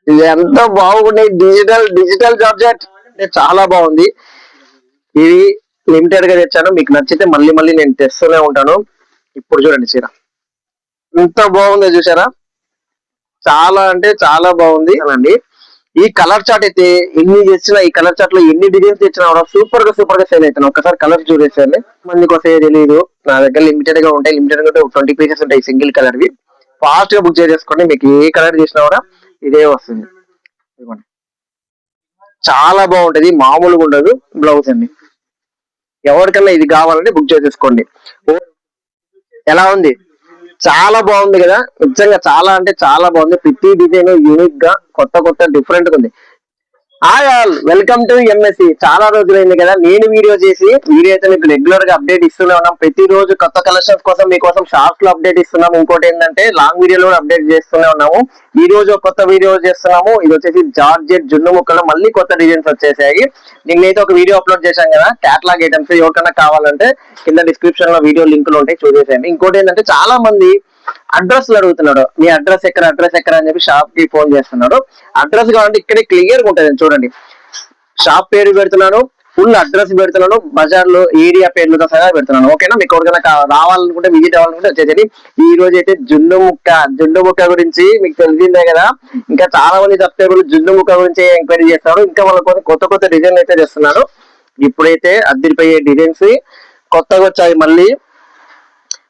ఇది ఎంత బాగుంది, డిజిటల్ డిజిటల్ జార్జెట్ అంటే చాలా బాగుంది. ఇది లిమిటెడ్ గా తెచ్చాను, మీకు నచ్చితే మళ్ళీ మళ్ళీ నేను తెస్తూనే ఉంటాను. ఇప్పుడు చూడండి చీర ఎంత బాగుందో చూసారా, చాలా అంటే చాలా బాగుంది అండి. ఈ కలర్ చార్ట్ అయితే ఎన్ని తెచ్చినా, ఈ కలర్ చార్ట్ లో ఎన్ని డిజైన్స్ తెచ్చినా కూడా సూపర్ గా సేల్ అవుతాను. ఒకసారి కలర్ చూసేసండి, మందికి వస్తే తెలియదు. నా దగ్గర లిమిటెడ్ గా ఉంటాయి, లిమిటెడ్ గా 20 పీసెస్ ఉంటాయి సింగిల్ కలర్ వి. ఫాస్ట్ గా బుక్ చేసేసుకోండి, మీకు ఏ కలర్ చేసినా కూడా ఇదే వస్తుంది. ఇదిగోండి. చాలా బాగుంటది, మామూలుగా ఉండదు. బ్లౌజ్ అండి, ఎవరికన్నా ఇది కావాలంటే బుక్ చేసేసుకోండి. ఎలా ఉంది, చాలా బాగుంది కదా, నిజంగా చాలా అంటే చాలా బాగుంది. ప్రతి డిజైన్ యూనిక్ గా కొత్త కొత్త డిఫరెంట్ గా ఉంది. Hi all, welcome to MSc. చాలా రోజులైంది కదా నేను వీడియో చేసి. వీడియో అయితే మీకు రెగ్యులర్ గా అప్డేట్ ఇస్తూనే ఉన్నాం. ప్రతి రోజు కొత్త కలెక్షన్స్ కోసం మీకోసం షార్ట్స్ లో అప్డేట్ ఇస్తున్నాం. ఇంకోటి ఏంటంటే లాంగ్ వీడియోలో కూడా అప్డేట్ చేస్తూనే ఉన్నాము. ఈ రోజు ఒక కొత్త వీడియో చేస్తున్నాము. ఇది వచ్చేసి జార్జెట్ జున్ను ముక్కలు మళ్ళీ కొత్త డిజైన్స్ వచ్చేసాయి. నిన్నైతే ఒక వీడియో అప్లోడ్ చేశాం కదా, క్యాటలాగ్ ఐటమ్స్. ఎవరికైనా కావాలంటే కింద డిస్క్రిప్షన్ లో వీడియో లింకులు ఉంటాయి, చూసేసేయండి. ఇంకోటి ఏంటంటే చాలా మంది అడ్రస్ అడుగుతున్నాడు, మీ అడ్రస్ ఎక్కడ అని చెప్పి షాప్ కి ఫోన్ చేస్తున్నాడు. అడ్రస్ కావాలంటే ఇక్కడే క్లియర్ గా ఉంటుంది చూడండి. షాప్ పేరు పెడుతున్నాను, ఫుల్ అడ్రస్ పెడుతున్నాను, బజార్ లో ఏరియా పేర్లతో సహా పెడుతున్నాను. ఓకేనా, మీకు ఎవరికైనా రావాలనుకుంటే, విజిట్ అవ్వాలనుకుంటే వచ్చేది. ఈ రోజు అయితే జున్ను ముక్క గురించి మీకు తెలిసిందే కదా. ఇంకా చాలా మంది సబ్స్క్రైబర్లు జున్ను ముక్క గురించి ఎంక్వైరీ చేస్తారు. ఇంకా వాళ్ళ కోసం కొత్త కొత్త డిజైన్ అయితే చేస్తున్నారు. ఇప్పుడైతే అద్దరిపోయే డిజైన్స్ కొత్తగా వచ్చాయి మళ్ళీ.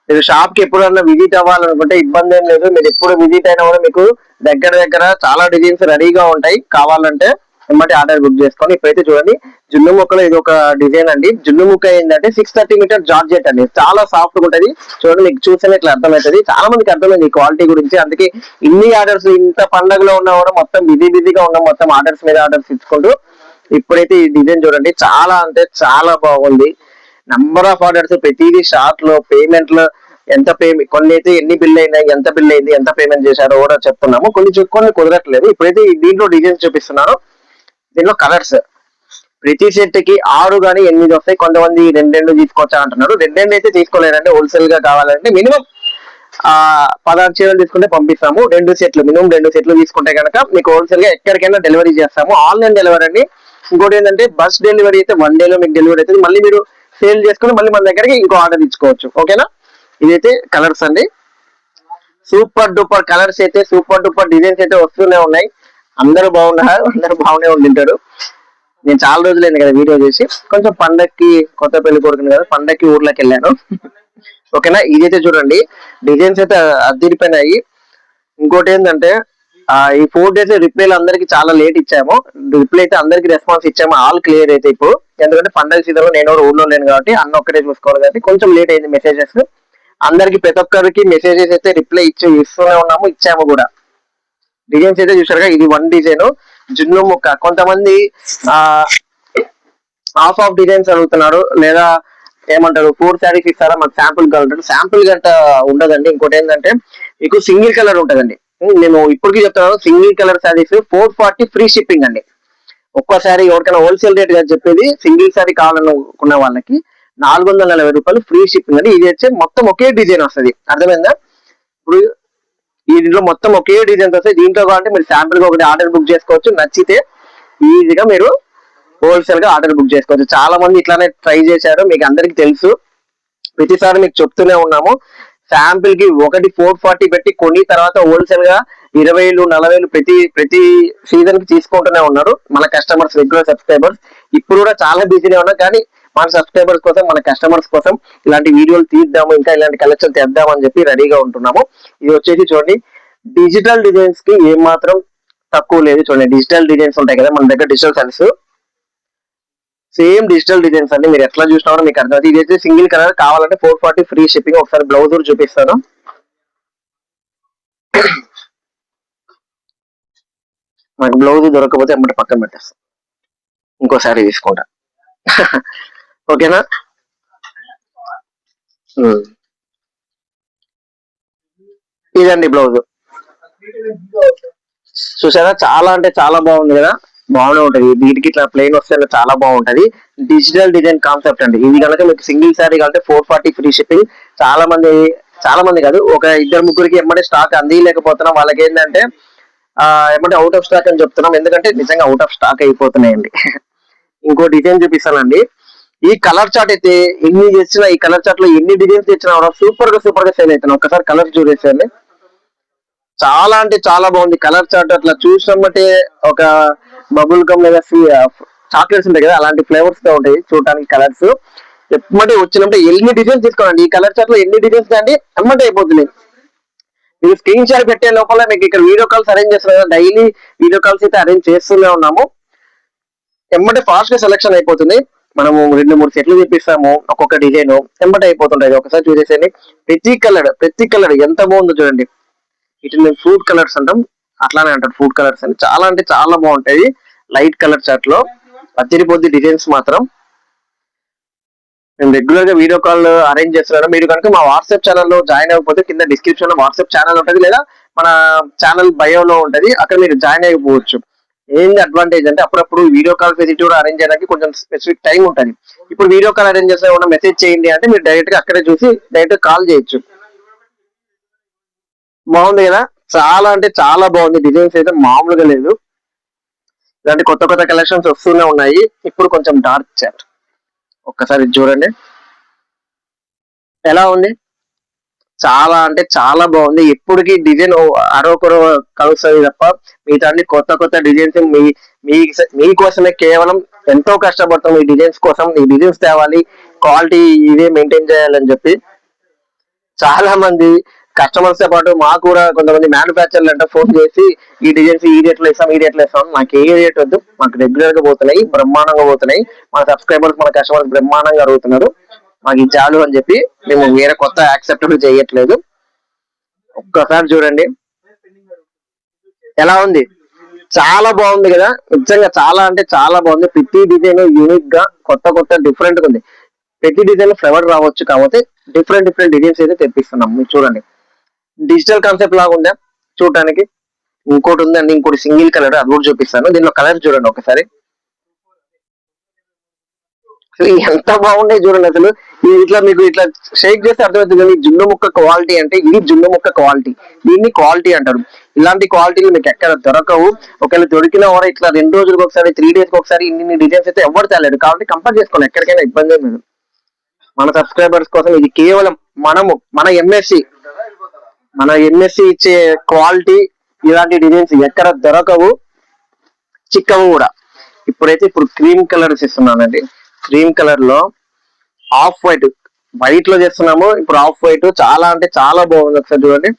మీరు షాప్ కి ఎప్పుడన్నా విజిట్ అవ్వాలనుకుంటే ఇబ్బంది ఏం లేదు. మీరు ఎప్పుడు విజిట్ అయినా కూడా మీకు దగ్గర చాలా డిజైన్స్ రెడీగా ఉంటాయి. కావాలంటే ఎమ్మటి ఆర్డర్ బుక్ చేసుకోండి. ఇప్పుడైతే చూడండి, జున్ను ముక్కలో ఇది ఒక డిజైన్ అండి. జున్ను ముక్క ఏంటంటే 630 మీటర్ జార్జెట్ అండి, చాలా సాఫ్ట్ గా ఉంటది. చూడండి, మీకు చూస్తేనే ఇట్లా అర్థమవుతుంది. చాలా మందికి అర్థమైంది ఈ క్వాలిటీ గురించి. అందుకే ఇన్ని ఆర్డర్స్, ఇంత పండగలో ఉన్నా కూడా మొత్తం బిజీగా ఉన్నాం, మొత్తం ఆర్డర్స్ మీద ఆర్డర్స్ ఇచ్చుకుంటూ. ఇప్పుడైతే ఈ డిజైన్ చూడండి, చాలా అంటే చాలా బాగుంది. నంబర్ ఆఫ్ ఆర్డర్స్, ప్రతిదీ షార్ట్ లో పేమెంట్ లో ఎంత పేమెంట్, కొన్ని అయితే ఎన్ని బిల్ అయినాయి, ఎంత బిల్ అయింది, ఎంత పేమెంట్ చేశారో కూడా చెప్తున్నాము. కొన్ని కుదరట్లేదు. ఇప్పుడైతే దీంట్లో డిజైన్స్ చూపిస్తున్నాను. దీంట్లో కలర్స్ ప్రతి సెట్ కి 6 కానీ 8 వస్తాయి. కొంతమంది రెండు తీసుకోవచ్చా అంటున్నారు. రెండు అయితే తీసుకోలేరండి. హోల్సేల్ గా కావాలంటే మినిమం 16 చీరలు తీసుకుంటే పంపిస్తాము. మినిమం 2 సెట్లు తీసుకుంటే కనుక మీకు హోల్సేల్ గా ఎక్కడికైనా డెలివరీ చేస్తాము. ఆన్లైన్ డెలివరీ అండి. ఇంకోటి ఏంటంటే బస్ డెలివరీ అయితే 1 డేలో మీకు డెలివరీ అవుతుంది. మళ్ళీ మీరు సేల్ చేసుకుని మళ్ళీ మన దగ్గరికి ఇంకో ఆర్డర్ ఇచ్చుకోవచ్చు. ఓకేనా, ఇదైతే కలర్స్ అండి. సూపర్ డూపర్ కలర్స్ అయితే, సూపర్ డూపర్ డిజైన్స్ అయితే వస్తూనే ఉన్నాయి. అందరూ బాగున్నారు, అందరూ బాగానే ఉండింటారు. నేను చాలా రోజులైంది కదా వీడియో చేసి. కొంచెం పండక్కి కొత్త పెళ్లి కొడుకుని కదా, పండక్కి ఊర్లోకి వెళ్ళాను. ఓకేనా, ఇదైతే చూడండి, డిజైన్స్ అయితే అదిరిపోయినాయి. ఇంకోటి ఏంటంటే ఈ 4 days రిప్లైలు అందరికి చాలా లేట్ ఇచ్చాము. రిప్లై అయితే అందరికి రెస్పాన్స్ ఇచ్చాము. ఆల్ క్లియర్ అయితే ఇప్పుడు. ఎందుకంటే పండగ సీజన్ లో నేను ఊర్లో లేను కాబట్టి, అన్న ఒక్కటే చూసుకోవాలి కాబట్టి కొంచెం లేట్ అయింది మెసేజెస్. అందరికి ప్రతి ఒక్కరికి మెసేజెస్ అయితే రిప్లై ఇస్తూనే ఉన్నాము, ఇచ్చాము కూడా. డిజైన్స్ అయితే చూసారుగా, ఇది 1 డిజైన్ జున్ను ముక్క. కొంతమంది ఆఫ్ డిజైన్స్ అడుగుతున్నారు, లేదా ఏమంటారు 4 శారీస్ ఇస్తారా మాకు శాంపుల్ కావాలంటారు. శాంపుల్ గంట ఉండదండి. ఇంకోటి ఏంటంటే మీకు సింగిల్ కలర్ ఉంటదండి. నేను ఇప్పటికీ చెప్తున్నాను, single colour saris 440 free shipping అండి. ఒక్కసారి ఎవరికైనా హోల్సేల్ రేట్ గా చెప్పేది, సింగిల్ శారీ కావాలనుకున్న వాళ్ళకి 440 రూపాయలు ఫ్రీ షిప్పింగ్ అండి. ఇది వచ్చి మొత్తం ఒకే డిజైన్ వస్తుంది. అర్థమైందా? ఇప్పుడు దీంట్లో మొత్తం ఒకే డిజైన్స్ వస్తాయి. దీంట్లో కావాలంటే మీరు శాంపుల్ గా ఒకటి ఆర్డర్ బుక్ చేసుకోవచ్చు. నచ్చితే ఈజీగా మీరు హోల్సేల్ గా ఆర్డర్ బుక్ చేసుకోవచ్చు. చాలా మంది ఇట్లానే ట్రై చేశారు, మీకు అందరికి తెలుసు. ప్రతిసారి మీకు చెప్తూనే ఉన్నాము. శాంపిల్ కి ఒకటి 440 పెట్టి కొని తర్వాత హోల్సేల్ గా 20,000 40,000 ప్రతి సీజన్ కి తీసుకుంటూనే ఉన్నారు మన కస్టమర్స్, రెగ్యులర్ సబ్స్క్రైబర్స్. ఇప్పుడు కూడా చాలా బిజీనే ఉన్నా, కానీ మన సబ్స్క్రైబర్స్ కోసం, మన కస్టమర్స్ కోసం ఇలాంటి వీడియోలు తీద్దాము, ఇంకా ఇలాంటి కలెక్షన్ తెద్దామని చెప్పి రెడీగా ఉంటున్నాము. ఇది వచ్చేసి చూడండి, డిజిటల్ డిజైన్స్ కి ఏం మాత్రం తక్కువ లేదు. చూడండి, డిజిటల్ డిజైన్స్ ఉంటాయి కదా మన దగ్గర, digital cells same digital designs అండి. మీరు ఎట్లా చూసినా కూడా మీకు అర్థం. ఇది అయితే సింగిల్ కలర్ కావాలంటే 440 ఫ్రీ షిప్పింగ్. ఒకసారి బ్లౌజ్ కూడా చూపిస్తాను. మనకు బ్లౌజ్ దొరకకపోతే అమ్మటి పక్కన పెట్టేస్తాం, ఇంకోసారి తీసుకుంటా. ఓకేనా, ఇదండి బ్లౌజ్. చూసారా, చాలా అంటే చాలా బాగుంది కదా, బాగానే ఉంటది. వీటికి ఇట్లా ప్లెయిన్ వస్తే చాలా బాగుంటది. డిజిటల్ డిజైన్ కాన్సెప్ట్ అండి. ఇది కనుక మీకు సింగిల్ శారీ కాబట్టి 440 ఫ్రీ షిప్పింగ్. చాలా మంది కాదు, ఒక 2 3 ఎమ్మడే స్టాక్ అందిలేకపోతున్నాం. వాళ్ళకి ఏంటంటే ఏమంటే అవుట్ ఆఫ్ స్టాక్ అని చెప్తున్నాం, ఎందుకంటే నిజంగా అవుట్ ఆఫ్ స్టాక్ అయిపోతున్నాయండి. ఇంకో డిజైన్ చూపిస్తానండి. ఈ కలర్ చార్ట్ అయితే ఎన్ని తెచ్చినా, ఈ కలర్ చార్ట్ లో ఎన్ని డిజైన్స్ తెచ్చినా కూడా సూపర్ గా సేల్ అవుతున్నాయి. ఒకసారి కలర్ చూసేసండి, చాలా అంటే చాలా బాగుంది కలర్ చార్ట్. అట్లా చూసినమ్మంటే ఒక బబుల్ గమ్ లేదా చాక్లెట్స్ ఉంటాయి కదా, అలాంటి ఫ్లేవర్స్ తో ఉంటాయి చూడటానికి కలర్స్. ఎమ్మటే వచ్చినప్పుడు ఎన్ని డిజైన్స్ తీసుకోండి, ఈ కలర్ చార్ట్ లో ఎన్ని డిజైన్స్ అండి ఎమ్మటే అయిపోతుంది. మీరు స్క్రీన్ షాట్ పెట్టే లోపల మీకు ఇక్కడ వీడియో కాల్స్ అరేంజ్ చేస్తున్నారు కదా, డైలీ వీడియో కాల్స్ అయితే అరేంజ్ చేస్తూనే ఉన్నాము. ఎమ్మటే ఫాస్ట్ గా సెలెక్షన్ అయిపోతుంది. మనము 2-3 సెట్లు చూపిస్తాము, ఒక్కొక్క డిజైన్ ఎమ్మటే అయిపోతుంటాయి. ఒకసారి చూసేసేయండి, ప్రతి కలర్ ఎంత బాగుందో చూడండి. వీటిని మేము ఫ్రూట్ కలర్స్ అంటాం, అట్లానే అంటారు ఫ్రూట్ కలర్స్ అని. చాలా అంటే చాలా బాగుంటాయి లైట్ కలర్ చార్ట్ లో. అదిరిపోద్ది డిజైన్స్ మాత్రం. మేము రెగ్యులర్ గా వీడియో కాల్ అరేంజ్ చేస్తున్నాను. మీరు కనుక మా వాట్సాప్ ఛానల్లో జాయిన్ అయిపోతే కింద డిస్క్రిప్షన్ లో వాట్సాప్ ఛానల్ ఉంటుంది, లేదా మన ఛానల్ బయోలో ఉంటుంది, అక్కడ మీరు జాయిన్ అయిపోవచ్చు. ఏంది అడ్వాంటేజ్ అంటే అప్పుడప్పుడు వీడియో కాల్ ఫెసిలిటీ కూడా అరేంజ్ చేయడానికి కొంచెం స్పెసిఫిక్ టైం ఉంటుంది. ఇప్పుడు వీడియో కాల్ అరేంజ్ చేస్తే ఏమన్నా మెసేజ్ చేయండి అంటే మీరు డైరెక్ట్ గా అక్కడే చూసి డైరెక్ట్ కాల్ చేయొచ్చు. బాగుంది కదా, చాలా అంటే చాలా బాగుంది. డిజైన్స్ అయితే మామూలుగా లేదు. ఇలాంటి కొత్త కలెక్షన్స్ వస్తూనే ఉన్నాయి. ఇప్పుడు కొంచెం డార్క్ చాట్ ఒక్కసారి చూడండి ఎలా ఉంది. చాలా అంటే చాలా బాగుంది. ఎప్పటికీ డిజైన్ అరొకరు కలుస్తుంది తప్ప మిగతా అన్ని కొత్త డిజైన్స్ మీకోసమే కేవలం ఎంతో కష్టపడతాం ఈ డిజైన్స్ కోసం. ఈ డిజైన్స్ తేవాలి, క్వాలిటీ ఇవే మెయింటైన్ చేయాలని చెప్పి చాలా మంది కస్టమర్స్ తో పాటు మాకు కూడా కొంతమంది మ్యానుఫ్యాక్చర్లు అంటే ఫోన్ చేసి ఈ డిజైన్స్ ఈ రేట్లో ఇస్తాం. నాకు ఏ రేట్ వద్దు, మాకు రెగ్యులర్ గా పోతున్నాయి, బ్రహ్మాండంగా పోతున్నాయి, మన సబ్స్క్రైబర్స్ మన కస్టమర్స్ బ్రహ్మాండంగా అడుగుతున్నారు, మాకు ఇది చాలు అని చెప్పి మేము వేరే కొత్త యాక్సెప్టబుల్ చేయట్లేదు. ఒక్కసారి చూడండి ఎలా ఉంది, చాలా బాగుంది కదా. నిజంగా చాలా అంటే చాలా బాగుంది. ప్రతి డిజైన్ యూనిక్ గా కొత్త డిఫరెంట్ గా ఉంది. ప్రతి డిజైన్ ఫ్లేవర్ రావచ్చు, కాకపోతే డిఫరెంట్ డిజైన్స్ అయితే తెప్పిస్తున్నాం. మీరు చూడండి, డిజిటల్ కాన్సెప్ట్ లాగా ఉందా చూడటానికి. ఇంకోటి ఉందండి, ఇంకోటి సింగిల్ కలర్, అది కూడా చూపిస్తాను. దీనిలో కలర్ చూడండి ఒకసారి, ఎంత బాగుండే చూడండి. అసలు ఇట్లా మీకు ఇట్లా షేక్ చేస్తే అర్థమవుతుంది జున్ను ముక్క క్వాలిటీ అంటే ఇది జున్ను ముక్క క్వాలిటీ, దీన్ని క్వాలిటీ అంటారు. ఇలాంటి క్వాలిటీలు మీకు ఎక్కడ దొరకవు. ఒకవేళ దొరికిన కూడా ఇట్లా 2 రోజులకు ఒకసారి 3 డేస్ కి ఒకసారి ఇన్ని డిజైన్స్ అయితే ఎవరు తేలేడు. కాబట్టి కంపేర్ చేసుకోండి, ఎక్కడికైనా ఇబ్బంది లేదు. మన సబ్స్క్రైబర్స్ కోసం ఇది కేవలం మన ఎంఎస్సి ఇచ్చే క్వాలిటీ. ఇలాంటి డిజైన్స్ ఎక్కడ దొరకవు, చిక్కవు కూడా. ఇప్పుడు క్రీమ్ కలర్స్ ఇస్తున్నానండి. క్రీమ్ కలర్ లో ఆఫ్ వైట్ లో చేస్తున్నాము. ఇప్పుడు ఆఫ్ వైట్ చాలా అంటే చాలా బాగుంది. ఒకసారి చూడండి,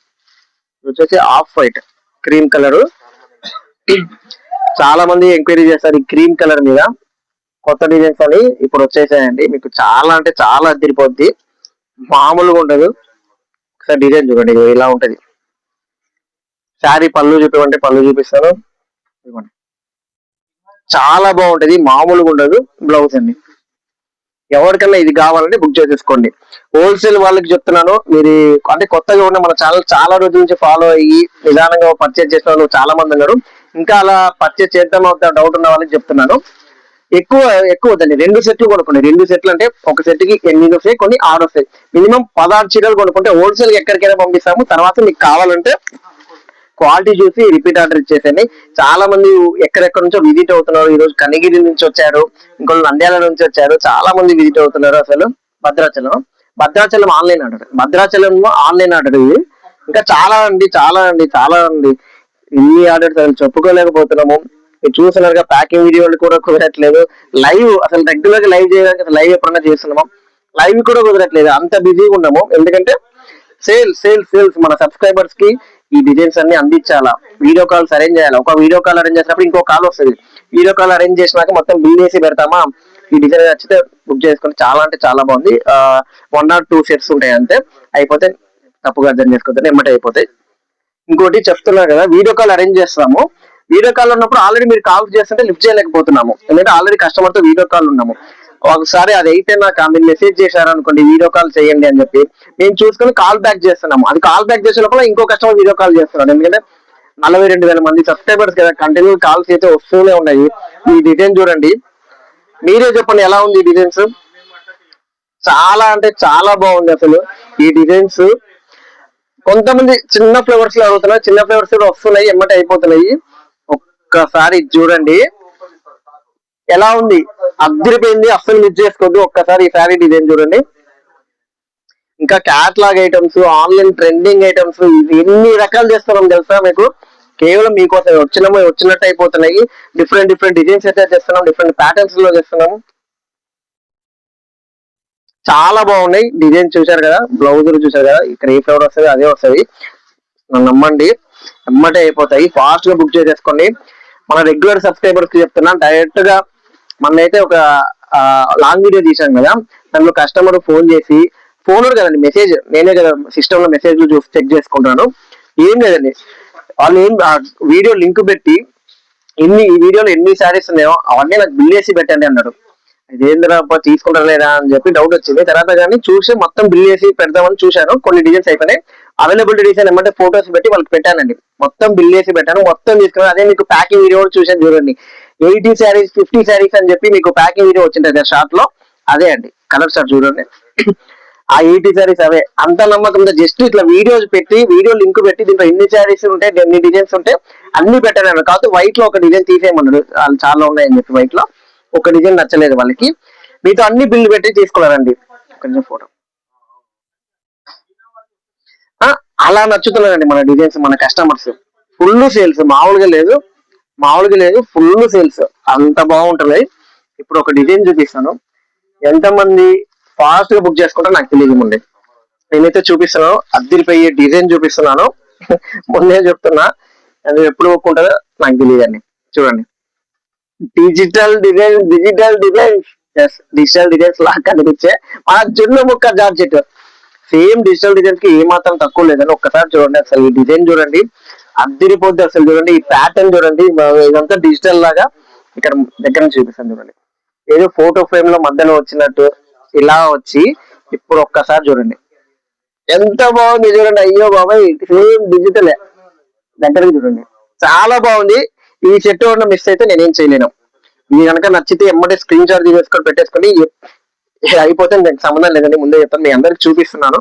వచ్చేసి ఆఫ్ వైట్ క్రీమ్ కలర్. చాలా మంది ఎంక్వైరీ చేస్తారు ఈ క్రీమ్ కలర్ మీద. కొత్త డిజైన్స్ అని ఇప్పుడు వచ్చేసాయండి. మీకు చాలా అంటే చాలా అదిరిపోద్ది, మామూలుగా ఉండదు. ఒకసారి డిజైన్ చూడండి ఇలా ఉంటది. శారీ పళ్ళు చూపిమంటే పళ్ళు చూపిస్తాను, చాలా బాగుంటది, మామూలుగా ఉండదు. బ్లౌజ్ అండి, ఎవరికన్నా ఇది కావాలంటే బుక్ చేసేసుకోండి. హోల్సేల్ వాళ్ళకి చెప్తున్నాను, మీరు అంటే కొత్తగా ఉన్న మన ఛానల్ చాలా రోజుల నుంచి ఫాలో అయ్యి నిదానంగా పర్చేజ్ చేసిన వాళ్ళు చాలా మంది ఉన్నారు. ఇంకా అలా పర్చేజ్ చేద్దాం డౌట్ ఉన్న వాళ్ళకి చెప్తున్నాను, ఎక్కువ వద్దండి. 2 సెట్లు కొనుక్కోండి. 2 సెట్లు అంటే ఒక సెట్ కి 8 వస్తాయి, కొన్ని 6 వస్తాయి. మినిమం 16 చీరలు కొనుక్కుంటే హోల్సేల్ ఎక్కడికైనా పంపిస్తాము. తర్వాత మీకు కావాలంటే క్వాలిటీ చూసి రిపీట్ ఆర్డర్ ఇచ్చేసండి. చాలా మంది ఎక్కడెక్కడ నుంచో విజిట్ అవుతున్నారు. ఈ రోజు కనిగిరి నుంచి వచ్చారు, ఇంకొకరు నంద్యాల నుంచి వచ్చారు, చాలా మంది విజిట్ అవుతున్నారు. అసలు భద్రాచలం ఆన్లైన్ ఆర్డర్ ఇది. ఇంకా చాలా అండి ఇన్ని ఆర్డర్స్ అసలు చెప్పుకోలేకపోతున్నాము. మీరు చూస్తున్నారుగా, ప్యాకింగ్ వీడియోలు కూడా కుదరట్లేదు. లైవ్ అసలు రెగ్యులర్ గా లైవ్ చేయడానికి లైవ్ ఎప్పుడన్నా చేస్తున్నాము, లైవ్ కూడా కుదరట్లేదు, అంత బిజీగా ఉన్నాము. ఎందుకంటే సేల్స్ మన సబ్స్క్రైబర్స్ కి ఈ డిజైన్స్ అన్ని అందించాలా, వీడియో కాల్స్ అరేంజ్ చేయాలి. ఒక వీడియో కాల్ అరేంజ్ చేసినప్పుడు ఇంకో కాల్ వస్తుంది. వీడియో కాల్ అరేంజ్ చేసినాక మొత్తం బిల్ చేసి పెడతామా, ఈ డిజైన్ నచ్చితే బుక్ చేసుకుని. చాలా అంటే చాలా బాగుంది. 1 or 2 సెట్స్ ఉంటాయి అంతే, అయిపోతే తప్పుగా అర్థం చేసుకోవద్దని ఎమ్మటే అయిపోతాయి. ఇంకోటి చెప్తున్నా కదా, వీడియో కాల్ అరేంజ్ చేస్తాము. వీడియో కాల్ ఉన్నప్పుడు ఆల్రెడీ మీరు కాల్ చేస్తుంటే లిఫ్ట్ చేయలేకపోతున్నాము, ఎందుకంటే ఆల్రెడీ కస్టమర్ తో వీడియో కాల్ ఉన్నాము. ఒకసారి అది అయితే నాకు మీరు మెసేజ్ చేశారనుకోండి వీడియో కాల్ చేయండి అని చెప్పి, మేము చూసుకుని కాల్ బ్యాక్ చేస్తున్నాము. అది కాల్ బ్యాక్ చేసినప్పుడు ఇంకో కస్టమర్ వీడియో కాల్ చేస్తున్నాడు. ఎందుకంటే 42,000 మంది సబ్స్క్రైబర్స్ కదా, కంటిన్యూ కాల్స్ అయితే వస్తూనే ఉన్నాయి. ఈ డిజైన్ చూడండి, మీరే చెప్పండి ఎలా ఉంది ఈ డిజైన్స్. చాలా అంటే చాలా బాగుంది అసలు ఈ డిజైన్స్. కొంతమంది చిన్న ఫ్లేవర్స్ లో అడుగుతున్నారు, చిన్న ఫ్లేవర్స్ కూడా వస్తున్నాయి, ఎమ్మటి అయిపోతున్నాయి. ఒక్కసారి చూడండి ఎలా ఉంది, అద్దరిపోయింది, అస్సలు మిస్ చేసుకోవద్దు. ఒక్కసారి ఈ శారీ డిజైన్ చూడండి. ఇంకా catalogue items, online trending items, ఎన్ని రకాలు చేస్తున్నాం తెలుసా మీకు. కేవలం మీకోసం వచ్చినట్టు అయిపోతున్నాయి. డిఫరెంట్ డిఫరెంట్ డిజైన్స్ అయితే చేస్తున్నాం, డిఫరెంట్ ప్యాటర్న్స్ లో చేస్తున్నాము. చాలా బాగున్నాయి. డిజైన్ చూసారు కదా, బ్లౌజ్ చూసారు కదా, ఇక్కడ ఏ ఫ్లవర్ వస్తుంది అదే వస్తుంది. నన్ను నమ్మండి, ఎమ్మటే అయిపోతాయి. ఫాస్ట్ గా బుక్ చేసేసుకోండి. మన రెగ్యులర్ సబ్స్క్రైబర్స్ కి చెప్తున్నా, డైరెక్ట్ గా మనైతే ఒక లాంగ్ వీడియో తీసాం కదా, దాంట్లో కస్టమర్ ఫోన్ చేసి, ఫోన్ కదండి మెసేజ్, నేనే కదా సిస్టమ్ లో మెసేజ్లు చూసి చెక్ చేసుకుంటాను. ఏం లేదండి, వాళ్ళు ఏం వీడియో లింక్ పెట్టి ఈ వీడియోలో ఎన్ని శారీస్ ఉన్నాయో అవన్నీ నాకు బిల్ చేసి పెట్టండి అన్నాడు. ఇదేంద్రా తీసుకుంటారు లేదా అని చెప్పి డౌట్ వచ్చింది. తర్వాత కానీ చూసి మొత్తం బిల్ చేసి పెడదామని చూశాను. కొన్ని డిజైన్స్ అయిపోయినాయి, అవైలబిలిటీ డిజైన్ ఏమంటే ఫోటోస్ పెట్టి వాళ్ళకి పెట్టానండి. మొత్తం బిల్ చేసి పెట్టాను, మొత్తం తీసుకున్నాను. అదే మీకు ప్యాకింగ్ వీడియో కూడా చూసాను చూడండి. 80 శారీస్ 50 శారీస్ అని చెప్పి మీకు ప్యాకింగ్ వీడియో వచ్చింది షార్ట్ లో, అదే అండి కలర్ షార్ట్ చూడండి. ఆ 80 శారీస్ అవే. అంత నమ్మకంతో జస్ట్ ఇట్లా వీడియోస్ పెట్టి, వీడియో లింక్ పెట్టి దీంట్లో ఎన్ని శారీస్ ఉంటాయి, ఎన్ని డిజైన్స్ ఉంటాయి అన్ని పెట్టాను. కాకపోతే వైట్ లో ఒక డిజైన్ తీసేయమన్నాడు, చాలా ఉన్నాయని చెప్పి. వైట్ లో ఒక డిజైన్ నచ్చలేదు వాళ్ళకి, మీతో అన్ని బిల్లు పెట్టి తీసుకున్నారండి. కొంచెం ఫోటో అలా నచ్చుతున్నారండి మన డిజైన్స్, మన కస్టమర్స్. ఫుల్ సేల్స్, మామూలుగా లేదు, మామూలుగా లేదు, ఫుల్ సేల్స్, అంత బాగుంటుంది. ఇప్పుడు ఒక డిజైన్ చూపిస్తాను, ఎంతమంది ఫాస్ట్ గా బుక్ చేసుకుంటారో నాకు తెలియదు. ముందే నేనైతే చూపిస్తున్నాను, అద్దరిపోయే డిజైన్ చూపిస్తున్నాను. ముందే చెప్తున్నా, అది ఎప్పుడు ఒప్పుకుంటుందో నాకు తెలియదండి. చూడండి, digital designs, S digital designs లాగా కనిపించే మన జున్ను ముక్క జార్జెట్, సేమ్ డిజిటల్ డిజైన్స్ కి ఏమాత్రం తక్కువ లేదని ఒక్కసారి చూడండి. అసలు ఈ డిజైన్ చూడండి, అద్దరిపోద్ది అసలు. చూడండి ఈ ప్యాటర్న్ చూడండి, ఇదంతా డిజిటల్ లాగా. ఇక్కడ దగ్గర నుంచి చూపిస్తాను చూడండి, ఏదో ఫోటో ఫ్రేమ్ లో మధ్యలో వచ్చినట్టు ఇలా వచ్చి. ఇప్పుడు ఒక్కసారి చూడండి ఎంత బాగుంది చూడండి. అయ్యో బాబాయ్, సేమ్ డిజిటలే. దగ్గరికి చూడండి, చాలా బాగుంది. ఈ సెట్ ఉన్న మిస్ అయితే నేనేం చేయలేను. మీ కనుక నచ్చితే ఎమ్మటే స్క్రీన్ షాట్ తీసుకొని పెట్టేసుకొని అయిపోతే నాకు సంబంధం లేదండి, ముందే చెప్తాను. మీ అందరికి చూపిస్తున్నాను,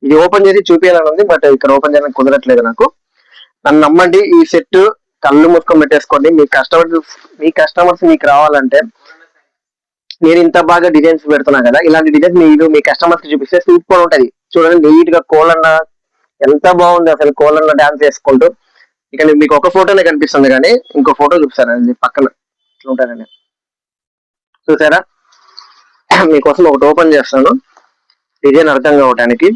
ఇది ఓపెన్ చేసి చూపించాలని ఉంది, బట్ ఇక్కడ ఓపెన్ చేయడానికి కుదరట్లేదు నాకు. నన్ను నమ్మండి, ఈ సెట్ కళ్ళు మూసుకొని పెట్టేసుకోండి. మీ కస్టమర్స్ మీకు రావాలంటే, నేను ఇంత బాగా డిజైన్స్ పెడుతున్నా కదా, ఇలాంటి డిజైన్స్ మీరు మీ కస్టమర్స్ కి చూపిస్తే సూపర్ ఉంటది. చూడండి నీట్ గా కోలన్న ఎంత బాగుంది అసలు, కోలన్న డాన్స్ చేసుకుంటూ. ఇక మీకు ఒక ఫోటోనే కనిపిస్తుంది కానీ ఇంకో ఫోటో చూపిస్తానండి పక్కన ఇట్లా ఉంటానండి. చూసారా, మీకోసం ఒకటి ఓపెన్ చేస్తాను డిజైన్ అర్థం కావడానికి.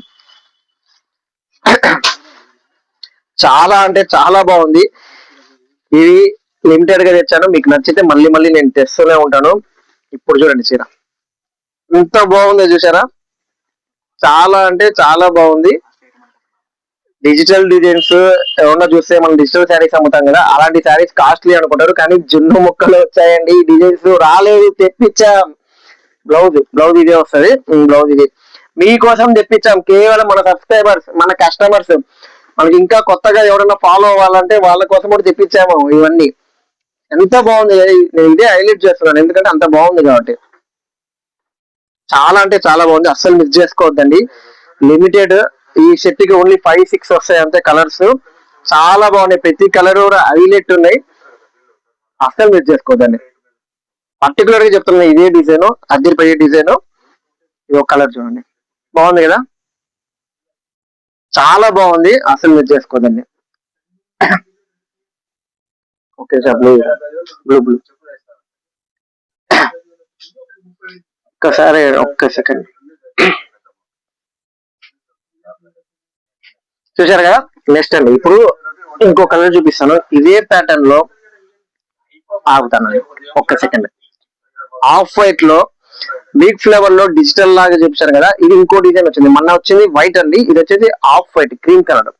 చాలా అంటే చాలా బాగుంది. ఇది లిమిటెడ్ గా తెచ్చాను, మీకు నచ్చితే మళ్ళీ మళ్ళీ నేను తెస్తూనే ఉంటాను. ఇప్పుడు చూడండి చీర ఎంత బాగుందో చూసారా, చాలా అంటే చాలా బాగుంది. డిజిటల్ డిజైన్స్ ఏమన్నా చూస్తే మనం డిజిటల్ శారీస్ అమ్ముతాం కదా, అలాంటి శారీస్ కాస్ట్లీ అనుకుంటారు, కానీ జున్ను ముక్కలు వచ్చాయండి. ఈ డిజైన్స్ రాలేదు, తెప్పించాం. బ్లౌజ్ ఇదే వస్తుంది, బ్లౌజ్ ఇది మీకోసం తెప్పించాం. కేవలం మన సబ్స్క్రైబర్స్, మన కస్టమర్స్, మనకి ఇంకా కొత్తగా ఎవరైనా ఫాలో అవ్వాలంటే వాళ్ళ కోసం కూడా తెప్పించాము ఇవన్నీ. ఎంత బాగుంది, నేను ఇదే హైలైట్ చేస్తున్నాను ఎందుకంటే అంత బాగుంది కాబట్టి. చాలా అంటే చాలా బాగుంది, అస్సలు మిస్ చేసుకోవద్దండి. లిమిటెడ్, ఈ సెట్ కి ఓన్లీ 5-6 వస్తాయి అంతే కలర్స్. చాలా బాగున్నాయి, ప్రతి కలర్ కూడా హైలైట్ ఉన్నాయి, అస్సలు మిస్ చేసుకోవద్దండి. పర్టికులర్ గా చెప్తున్నా, ఇదే డిజైన్, అద్దరిపోయే డిజైన్. ఇది ఒక కలర్ చూడండి, బాగుంది కదా, చాలా బాగుంది, అసలు మిస్ చేసుకోదండి. ఓకే సార్, బ్లూ బ్లూ ఒక్కసారి ఒక్క సెకండ్. చూసారు కదా, నెక్స్ట్ అండి ఇప్పుడు ఇంకో కలర్ చూపిస్తాను. ఇదే ప్యాటర్న్ లో ఆగుతాను ఒక్క సెకండ్. ఆఫ్ వైట్ లో బిగ్ ఫ్లేవర్ లో డిజిటల్ లాగా చూపించారు కదా, ఇది ఇంకో డిజైన్ వచ్చింది. మొన్న వచ్చింది వైట్ అండి, ఇది వచ్చేసి ఆఫ్ వైట్ క్రీమ్ కలర్.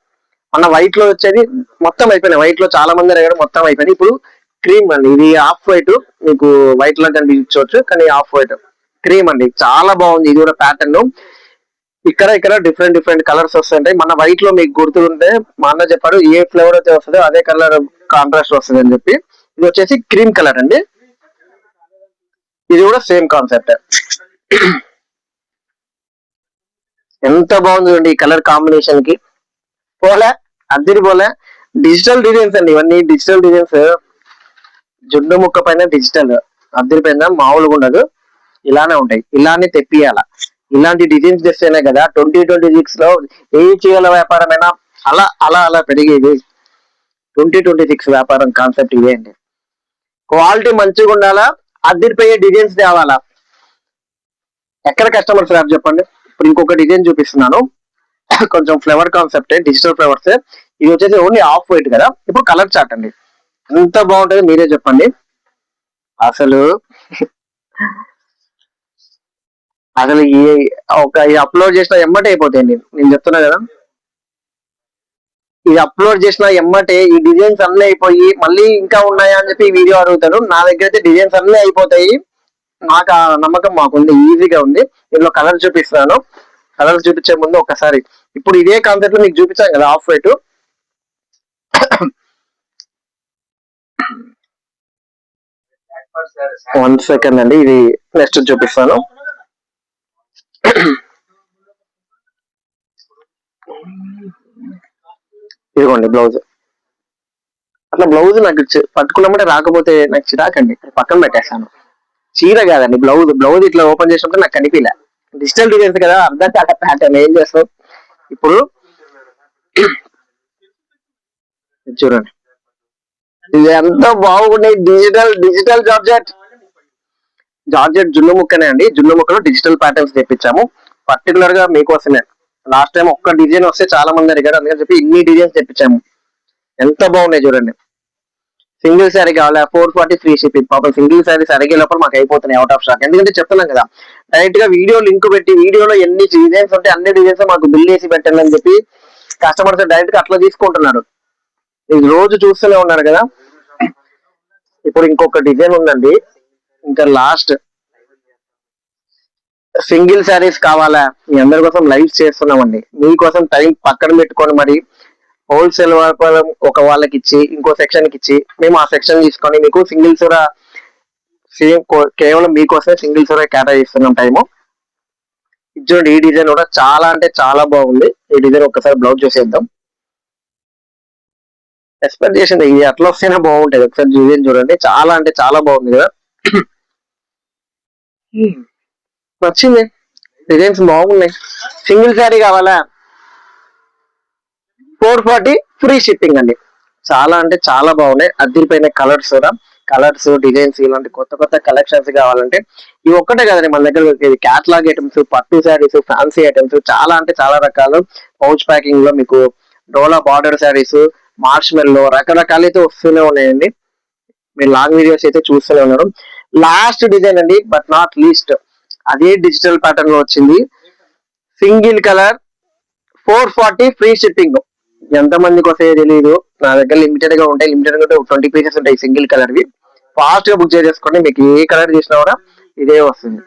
మన వైట్ లో వచ్చేది మొత్తం అయిపోయినాయి, వైట్ లో చాలా మంది అడిగారు, మొత్తం అయిపోయింది. ఇప్పుడు క్రీమ్ అండి, ఇది ఆఫ్ వైట్, మీకు వైట్ లో కనిపించవచ్చు కానీ ఆఫ్ వైట్ క్రీమ్ అండి, చాలా బాగుంది. ఇది కూడా ప్యాటర్న్ ఇక్కడ డిఫరెంట్ డిఫరెంట్ కలర్స్ వస్తుంటాయి. మన వైట్ లో మీకు గుర్తుంటే మా అన్న చెప్పారు, ఏ ఫ్లేవర్ అయితే వస్తుందో అదే కలర్ కాంట్రాస్ట్ వస్తుంది అని చెప్పి. ఇది వచ్చేసి క్రీమ్ కలర్ అండి, ఇది కూడా సేమ్ కాన్సెప్ట్. ఎంత బాగుంది ఈ కలర్ కాంబినేషన్ కి. పోలే, అద్దరి పోలే. డిజిటల్ డిజైన్స్ అండి ఇవన్నీ, డిజిటల్ డిజైన్స్. జుండు ముక్క పైన డిజిటల్, అద్దరి పైన మామూలుగా ఉండదు. ఇలానే ఉంటాయి, ఇలానే తెప్పియాల. ఇలాంటి డిజైన్స్ తెస్తేనే కదా 2026 లో ఏ చీరల వ్యాపారమైనా అలా అలా అలా పెరిగేది. 2026 వ్యాపారం కాన్సెప్ట్ ఇదే అండి. క్వాలిటీ మంచిగా ఉండాలా, అద్దరిపోయే డిజైన్స్ తేవాలా. ఎక్కడ కస్టమర్స్ రాదు చెప్పండి. ఇప్పుడు ఇంకొక డిజైన్ చూపిస్తున్నాను, కొంచెం ఫ్లవర్ కాన్సెప్ట్, డిజిటల్ ఫ్లవర్స్. ఇది వచ్చేసి ఓన్లీ ఆఫ్ వైట్ కదా. ఇప్పుడు కలర్ చార్ట్ అండి, ఎంత బాగుంటుంది మీరే చెప్పండి. అసలు అసలు ఈ అప్లోడ్ చేసిన ఎమ్మటే అయిపోతాయండి, నేను చెప్తున్నా కదా. ఇది అప్లోడ్ చేసిన ఎమ్మటే ఈ డిజైన్స్ అన్నీ అయిపోయి మళ్ళీ ఇంకా ఉన్నాయా అని చెప్పి వీడియో అడుగుతారు. నా దగ్గర అయితే డిజైన్స్ అన్నీ అయిపోతాయి. నాకు ఆ నమ్మకం మాకుంది, ఈజీగా ఉంది. ఇందులో కలర్ చూపిస్తున్నాను. కలర్ చూపించే ముందు ఒకసారి ఇప్పుడు ఇదే కాన్సెప్ట్ లో మీకు చూపించాను కదా ఆఫ్ వైట్. 1 సెకండ్ అండి, ఇది నెక్స్ట్ చూపిస్తాను. ఇదిగోండి బ్లౌజ్. అట్లా బ్లౌజ్ నాకు పట్టుకున్నప్పుడే రాకపోతే నాకు చిరాకండి, పక్కన పెట్టేస్తాను. చీర కాదండి, బ్లౌజ్. బ్లౌజ్ ఇట్లా ఓపెన్ చేసినప్పుడు నాకు కనిపించలే. డిజిటల్ డిజైన్స్ కదా, అర్థం కాక ప్యాటర్న్ ఏం చేస్తాం. ఇప్పుడు చూడండి, ఇది ఎంత బాగున్నాయి. డిజిటల్ డిజిటల్ జార్జెట్, జార్జెట్ జున్ను ముక్కనే అండి. జున్ను ముక్కలో డిజిటల్ ప్యాటర్న్స్ తెప్పించాము పర్టికులర్ గా మీకోసమే. లాస్ట్ టైం ఒక్క డిజైన్ వస్తే చాలా మంది అడిగారు, అందుకని చెప్పి ఇన్ని డిజైన్స్ తెప్పించాము. ఎంత బాగున్నాయి చూడండి. సింగిల్ శారీ కావాలా, 440 ఫ్రీ షిప్పింగ్. పాపం సింగిల్ శారీస్ అడిగే లోపల మాకు అయిపోతున్నాయి అవుట్ ఆఫ్ స్టాక్. ఎందుకంటే చెప్తున్నాం కదా, డైరెక్ట్ గా వీడియో లింక్ పెట్టి వీడియోలో ఎన్ని డిజైన్స్ ఉంటే అన్ని డిజైన్స్ మాకు బిల్ చేసి పెట్టండి అని చెప్పి కస్టమర్స్ డైరెక్ట్ గా అట్లా తీసుకుంటున్నారు. ఇది రోజు చూస్తూనే ఉన్నారు కదా. ఇప్పుడు ఇంకొక డిజైన్ ఉందండి, ఇంకా లాస్ట్. సింగిల్ శారీస్ కావాలా, మీ అందరి కోసం లైవ్ చేస్తున్నామండి. మీకోసం టైం పక్కన పెట్టుకొని మరి హోల్సేల్ వ్యాపారం ఒక వాళ్ళకి ఇచ్చి ఇంకో సెక్షన్ కి ఇచ్చి మేము ఆ సెక్షన్ తీసుకొని మీకు సింగిల్ సూరా సేమ్ కేవలం మీకోసమే సింగిల్ సూరా కేటాయిస్తున్నాం టైము. చూడండి, ఈ డిజైన్ కూడా చాలా అంటే చాలా బాగుంది. ఈ డిజైన్ ఒక్కసారి బ్లౌజ్ చూసేద్దాం. ఎక్స్పెక్ట్ చేసింది ఇది అట్లా వస్తేనే బాగుంటుంది. ఒకసారి డిజైన్ చూడండి, చాలా అంటే చాలా బాగుంది కదా. నచ్చింది, డిజైన్స్ బాగున్నాయి. సింగిల్ శారీ కావాలా, 440 ఫ్రీ షిప్పింగ్ అండి. చాలా అంటే చాలా బాగున్నాయి, అదిరిపోయిన కలర్స్ కూడా. కలర్స్, డిజైన్స్, ఇలాంటి కొత్త కొత్త కలెక్షన్స్ కావాలంటే ఇవి ఒక్కటే కదండి మన దగ్గర. క్యాటలాగ్ ఐటమ్స్, పట్టు శారీస్, ఫ్యాన్సీ ఐటమ్స్, చాలా అంటే చాలా రకాలు. పౌచ్ ప్యాకింగ్ లో మీకు డోలా బార్డర్ శారీస్, మార్చ్ మెల్లో రకరకాలు అయితే వస్తూనే ఉన్నాయండి. మీరు లాంగ్ వీడియోస్ అయితే చూస్తూనే ఉన్నారు. లాస్ట్ డిజైన్ అండి, బట్ నాట్ లీస్ట్, అదే డిజిటల్ ప్యాటర్న్ లో వచ్చింది. Single colour, 440 free shipping. ఎంత మందికి వస్తాయో తెలియదు, నా దగ్గర లిమిటెడ్ గా ఉంటాయి. లిమిటెడ్ గా 20 పీసెస్ ఉంటాయి సింగిల్ కలర్ వి. ఫాస్ట్ గా బుక్ చేసేసుకోండి, మీకు ఏ కలర్ చేసినా కూడా ఇదే వస్తుంది.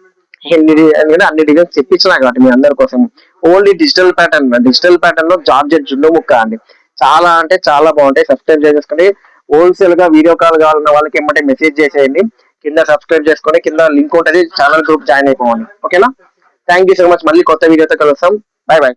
ఎందుకంటే అన్ని డిజైన్స్ చెప్పించినా కాబట్టి మీ అందరి కోసం. Only digital pattern, digital pattern లో జార్జెట్ జున్ను ముక్క అండి. చాలా అంటే చాలా బాగుంటాయి. సబ్స్క్రైబ్ చేసేసుకోండి. హోల్సేల్ గా వీడియో కాల్ కావాలన్న వాళ్ళకి ఏమంటే మెసేజ్ చేసేయండి. కింద సబ్స్క్రైబ్ చేసుకొని కింద లింక్ ఉంటుంది, ఛానల్ గ్రూప్ జాయిన్ అయిపోవాలి. ఓకేనా, థ్యాంక్ యూ సో మచ్. మళ్ళీ కొత్త వీడియోతో కలుస్తాం. By by.